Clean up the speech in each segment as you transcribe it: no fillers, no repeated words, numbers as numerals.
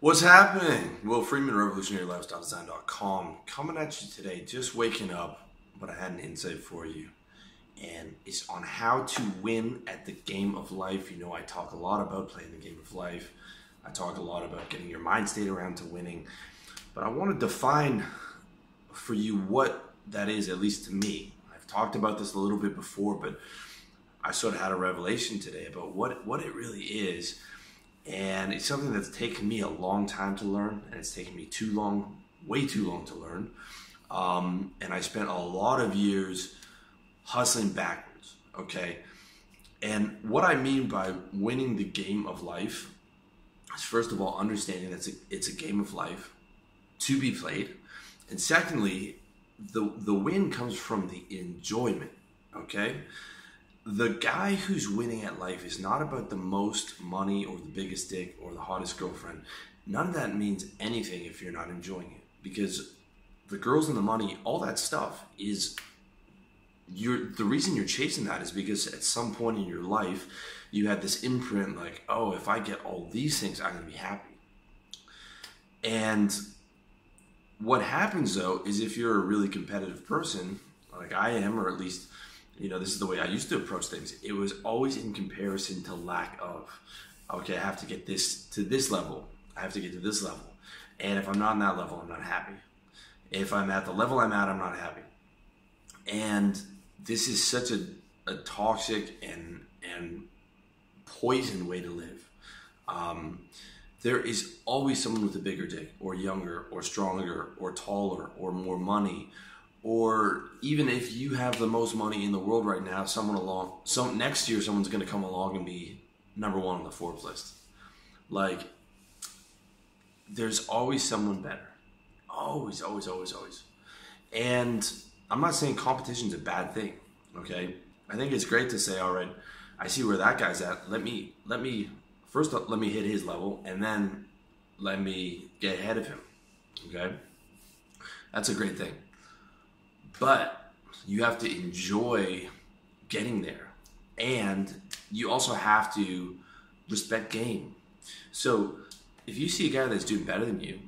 What's happening? Will Freeman, RevolutionaryLifestyleDesign.com, coming at you today, just waking up, but I had an insight for you. And it's on how to win at the game of life. You know, I talk a lot about playing the game of life. I talk a lot about getting your mind state around to winning. But I want to define for you what that is, at least to me. I've talked about this a little bit before, but I sort of had a revelation today about what it really is. And it's something that's taken me a long time to learn, and it's taken me too long, way too long to learn. And I spent a lot of years hustling backwards, okay? And what I mean by winning the game of life is, first of all, understanding that it's a game of life to be played. And secondly, the win comes from the enjoyment, okay? The guy who's winning at life is not about the most money or the biggest dick or the hottest girlfriend. None of that means anything if you're not enjoying it. Because the girls and the money, all that stuff is, the reason you're chasing that is because at some point in your life, you had this imprint like, oh, if I get all these things, I'm gonna be happy. And what happens though, is if you're a really competitive person, like I am, or at least, you know, this is the way I used to approach things. It was always in comparison to lack of. Okay, I have to get this to this level. I have to get to this level. And if I'm not on that level, I'm not happy. If I'm at the level I'm at, I'm not happy. And this is such a toxic and poison way to live. There is always someone with a bigger dick, or younger, or stronger, or taller, or more money. Or even if you have the most money in the world right now, next year someone's going to come along and be number one on the Forbes list. Like, there's always someone better. Always, always, always, always. And I'm not saying competition's a bad thing, okay? I think it's great to say, all right, I see where that guy's at. Let me hit his level, and then let me get ahead of him, okay? That's a great thing. But you have to enjoy getting there. And you also have to respect game. So if you see a guy that's doing better than you,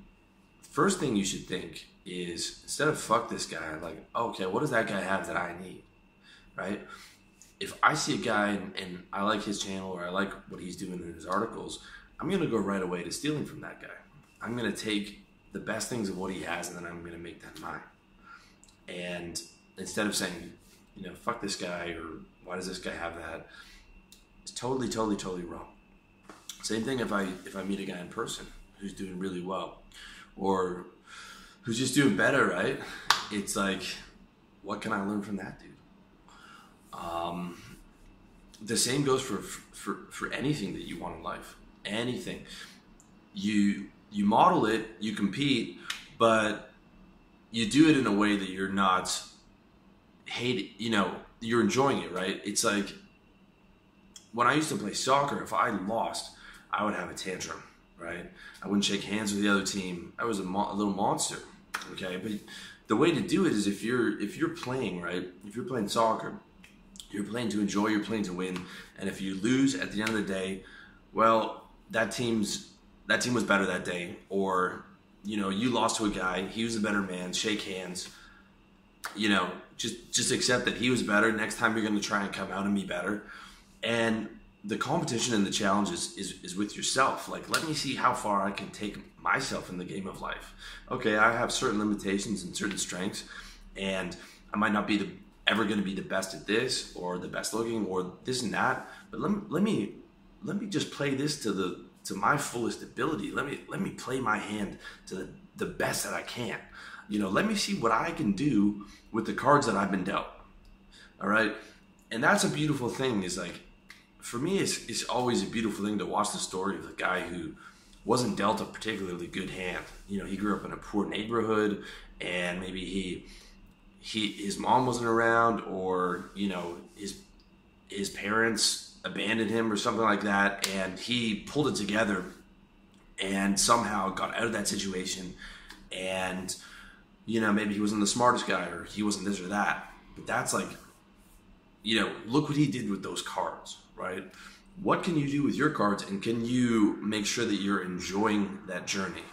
first thing you should think is, instead of fuck this guy, like, okay, what does that guy have that I need, right? If I see a guy and I like his channel, or I like what he's doing in his articles, I'm going to go right away to stealing from that guy. I'm going to take the best things of what he has, and then I'm going to make that mine. And instead of saying, you know, fuck this guy, or why does this guy have that, it's totally, totally, totally wrong. Same thing if I meet a guy in person who's doing really well, or who's just doing better, right? It's like, what can I learn from that dude? The same goes for anything that you want in life. Anything. You model it, you compete, but you do it in a way that you're not you're enjoying it, right? It's like, when I used to play soccer, if I lost, I would have a tantrum, right? I wouldn't shake hands with the other team. I was a little monster, okay? But the way to do it is, if you're playing, right? If you're playing soccer, you're playing to enjoy, you're playing to win. And if you lose at the end of the day, well, that team was better that day, or, you know, you lost to a guy, he was a better man, shake hands, you know, just accept that he was better. Next time you're going to try and come out and be better. And the competition and the challenge is with yourself. Like, let me see how far I can take myself in the game of life. Okay, I have certain limitations and certain strengths, and I might not be ever going to be the best at this, or the best looking, or this and that, but let me just play this to my fullest ability. Let me play my hand to the best that I can. You know, let me see what I can do with the cards that I've been dealt. All right? And that's a beautiful thing. Is like, for me, it's always a beautiful thing to watch the story of the guy who wasn't dealt a particularly good hand. You know, he grew up in a poor neighborhood, and maybe his mom wasn't around, or, you know, his parents abandoned him or something like that, and he pulled it together and somehow got out of that situation. And, you know, maybe he wasn't the smartest guy, or he wasn't this or that, but that's like, you know, look what he did with those cards, right? what can you do with your cards, and can you make sure that you're enjoying that journey?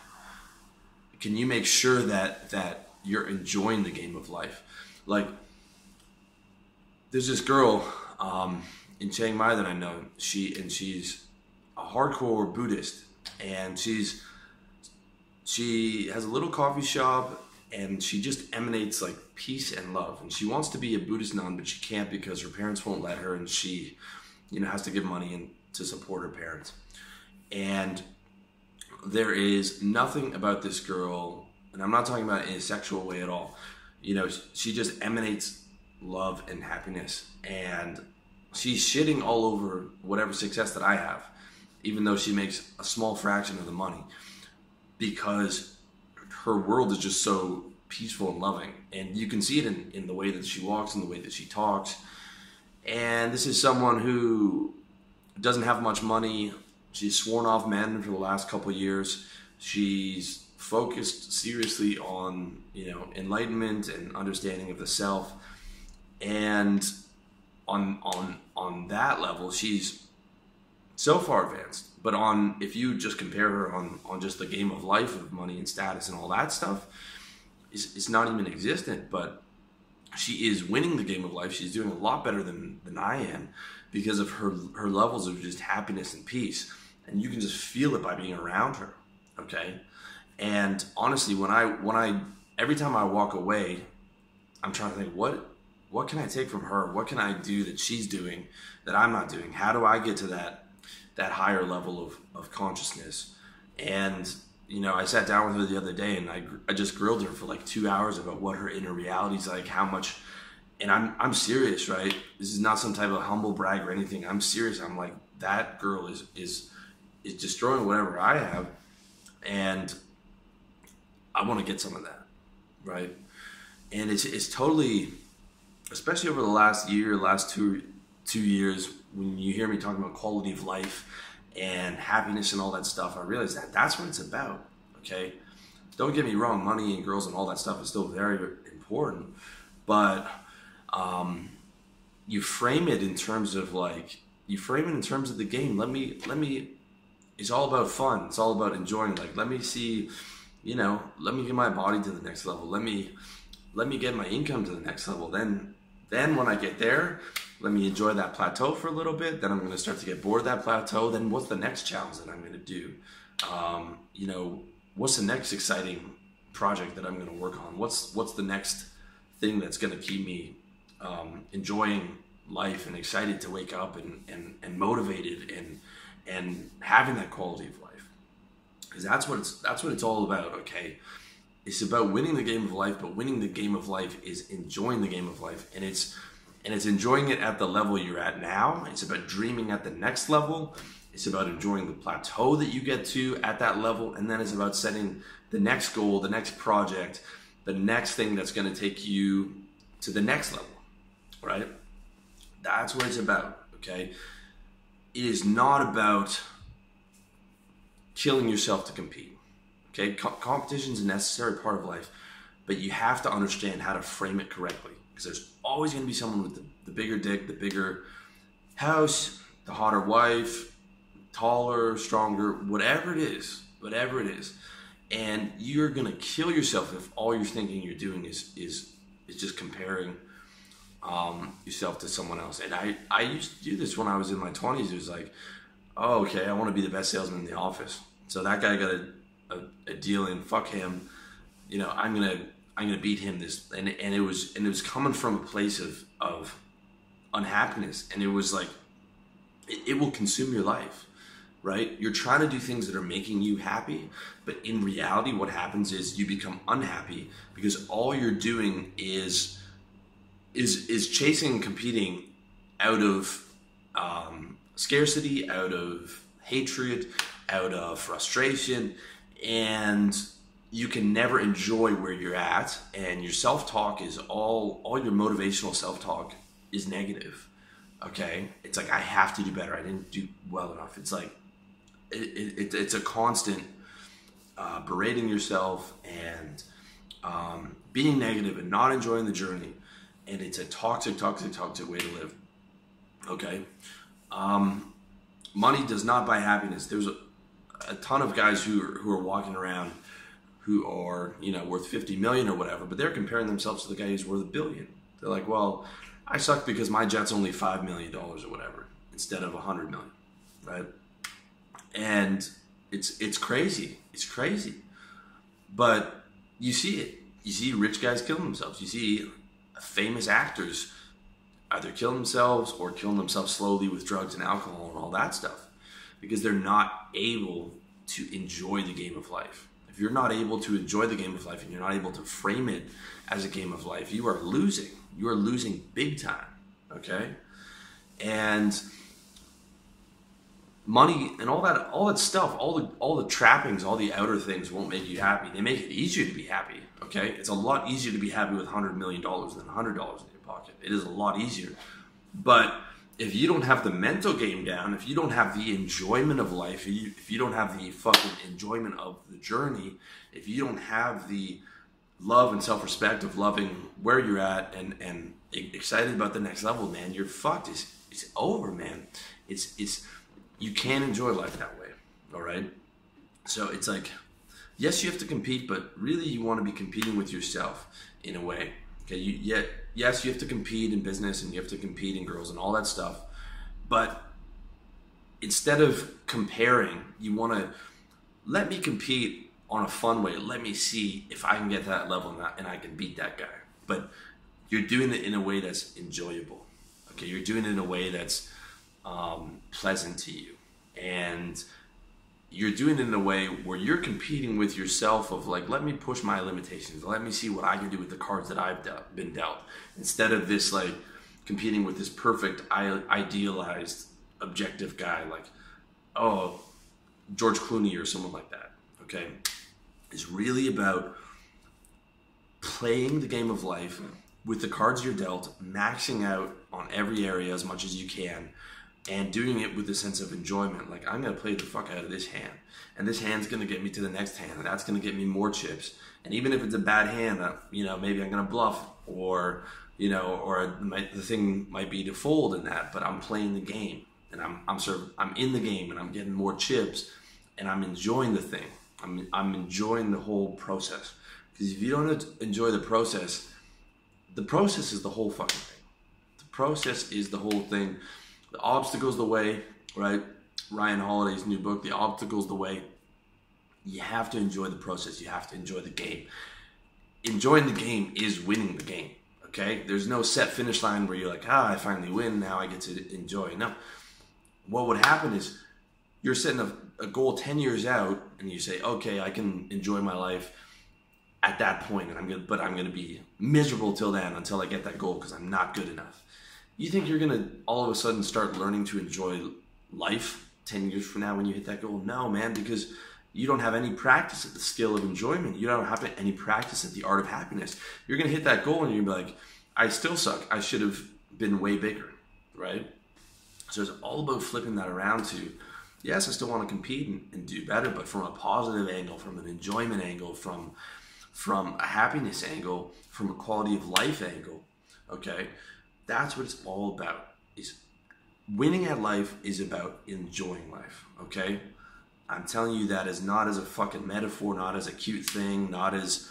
Can you make sure that you're enjoying the game of life? Like, there's this girl in Chiang Mai that I know. She's a hardcore Buddhist, and she has a little coffee shop, and she just emanates like peace and love. And she wants to be a Buddhist nun, but she can't because her parents won't let her, and she, has to give money and to support her parents. And there is nothing about this girl, and I'm not talking about it in a sexual way at all. She just emanates love and happiness, and she's shitting all over whatever success that I have, even though she makes a small fraction of the money, because her world is just so peaceful and loving. And you can see it in the way that she walks and the way that she talks. And this is someone who doesn't have much money. She's sworn off men for the last couple of years. She's focused seriously on, enlightenment and understanding of the self. And on that level, she's so far advanced. But if you just compare her on just the game of life of money and status and all that stuff, it's not even existent. But she is winning the game of life. She's doing a lot better than I am because of her levels of just happiness and peace. And you can just feel it by being around her. Okay. And honestly, every time I walk away, I'm trying to think, what can I take from her? What can I do that she's doing that I'm not doing? How do I get to that higher level of consciousness? And, I sat down with her the other day, and I just grilled her for like 2 hours about what her inner reality is like, how much, and I'm serious, right? This is not some type of humble brag or anything. I'm serious. I'm like, that girl is destroying whatever I have, and I want to get some of that, right? And it's totally, especially over the last two years, when you hear me talking about quality of life and happiness and all that stuff, I realize that's what it's about. Okay, don't get me wrong, money and girls and all that stuff is still very important, but you frame it in terms of the game. Let me. It's all about fun. It's all about enjoying. Like, let me see, let me get my body to the next level. Let me get my income to the next level. Then when I get there, let me enjoy that plateau for a little bit. Then I'm going to start to get bored of that plateau. Then what's the next challenge that I'm going to do? What's the next exciting project that I'm going to work on? What's the next thing that's going to keep me enjoying life and excited to wake up and motivated and having that quality of life? Because that's what it's all about. Okay, it's about winning the game of life, but winning the game of life is enjoying the game of life, and it's enjoying it at the level you're at now. It's about dreaming at the next level. It's about enjoying the plateau that you get to at that level, and then it's about setting the next goal, the next project, the next thing that's going to take you to the next level, right? That's what it's about, okay? It is not about killing yourself to compete, okay? Competition is a necessary part of life, but you have to understand how to frame it correctly, because there's always going to be someone with the bigger dick, the bigger house, the hotter wife, taller, stronger, whatever it is, and you're going to kill yourself if all you're thinking you're doing is just comparing yourself to someone else. And I used to do this when I was in my 20s. It was like, oh, okay, I want to be the best salesman in the office. So that guy got a deal in, fuck him. I'm gonna beat him. And it was coming from a place of unhappiness, and it was like it will consume your life, right? You're trying to do things that are making you happy, but in reality, what happens is you become unhappy because all you're doing is chasing and competing out of scarcity, out of hatred, out of frustration, and you can never enjoy where you're at. And your self-talk is all your motivational self-talk is negative. Okay, it's like, I have to do better. I didn't do well enough. It's like it's a constant berating yourself and being negative and not enjoying the journey. And it's a toxic way to live. Okay. money does not buy happiness. There's a ton of guys who are walking around who are, worth 50 million or whatever, but they're comparing themselves to the guy who's worth $1 billion. They're like, well, I suck because my jet's only $5 million or whatever instead of 100 million, right? And it's crazy. It's crazy. But you see it. You see rich guys killing themselves. You see famous actors either killing themselves or killing themselves slowly with drugs and alcohol and all that stuff because they're not able to enjoy the game of life. If you're not able to enjoy the game of life and you're not able to frame it as a game of life, you are losing. You are losing big time, okay? And money and all that stuff, all the trappings, all the outer things won't make you happy. They make it easier to be happy, okay? It's a lot easier to be happy with $100 million than $100 in your pocket. It is a lot easier. But if you don't have the mental game down, if you don't have the enjoyment of life, if you don't have the fucking enjoyment of the journey, if you don't have the love and self-respect of loving where you're at and excited about the next level, man, you're fucked. It's over, man. It's you can't enjoy life that way, all right? So it's like, yes, you have to compete, but really you want to be competing with yourself in a way. Okay, yes, you have to compete in business and you have to compete in girls and all that stuff. But instead of comparing, you want to let me compete on a fun way. Let me see if I can get to that level and I can beat that guy. But you're doing it in a way that's enjoyable. Okay, you're doing it in a way that's pleasant to you. And you're doing it in a way where you're competing with yourself of like, let me push my limitations. Let me see what I can do with the cards that I've been dealt. Instead of this like competing with this perfect, idealized, objective guy like, oh, George Clooney or someone like that, okay? It's really about playing the game of life with the cards you're dealt, maxing out on every area as much as you can, and doing it with a sense of enjoyment. Like, I'm going to play the fuck out of this hand. And this hand's going to get me to the next hand. And that's going to get me more chips. And even if it's a bad hand, maybe I'm going to bluff. Or the thing might be to fold in that. But I'm playing the game. And I'm in the game. And I'm getting more chips. And I'm enjoying the thing. I'm enjoying the whole process. Because if you don't enjoy the process is the whole fucking thing. The process is the whole thing. The obstacle's the way, right? Ryan Holiday's new book, The Obstacle's the Way. You have to enjoy the process. You have to enjoy the game. Enjoying the game is winning the game, okay? There's no set finish line where you're like, I finally win, now I get to enjoy. No. What would happen is you're setting a goal 10 years out and you say, okay, I can enjoy my life at that point, but I'm gonna be miserable till then until I get that goal because I'm not good enough. You think you're going to all of a sudden start learning to enjoy life 10 years from now when you hit that goal? No, man, because you don't have any practice at the skill of enjoyment. You don't have any practice at the art of happiness. You're going to hit that goal and you're going to be like, I still suck. I should have been way bigger, right? So it's all about flipping that around to, yes, I still want to compete and do better, but from a positive angle, from an enjoyment angle, from a happiness angle, from a quality of life angle, okay? That's what it's all about. Is winning at life is about enjoying life, okay? I'm telling you that is not as a fucking metaphor, not as a cute thing, not as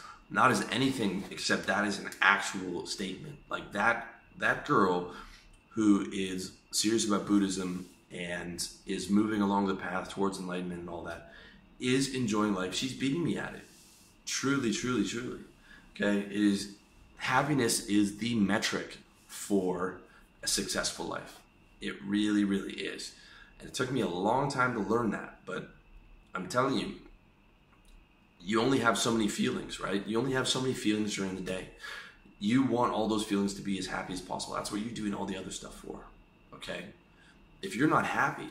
anything except that is an actual statement. Like that girl who is serious about Buddhism and is moving along the path towards enlightenment and all that is enjoying life. She's beating me at it. Truly, truly, truly. Okay? Happiness is the metric for a successful life. It really, really is. And it took me a long time to learn that, but I'm telling you, you only have so many feelings, right? You only have so many feelings during the day. You want all those feelings to be as happy as possible. That's what you're doing all the other stuff for, okay? If you're not happy,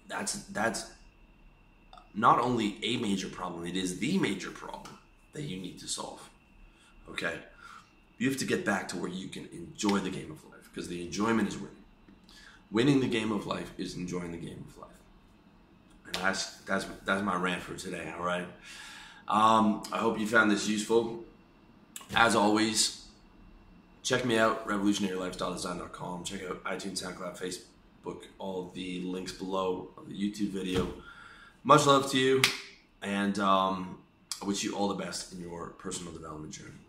that's not only a major problem, it is the major problem that you need to solve, okay? You have to get back to where you can enjoy the game of life, because the enjoyment is winning. Winning the game of life is enjoying the game of life. And that's my rant for today, all right? I hope you found this useful. As always, check me out, revolutionarylifestyledesign.com. Check out iTunes, SoundCloud, book. All the links below of the YouTube video. Much love to you, and I wish you all the best in your personal development journey.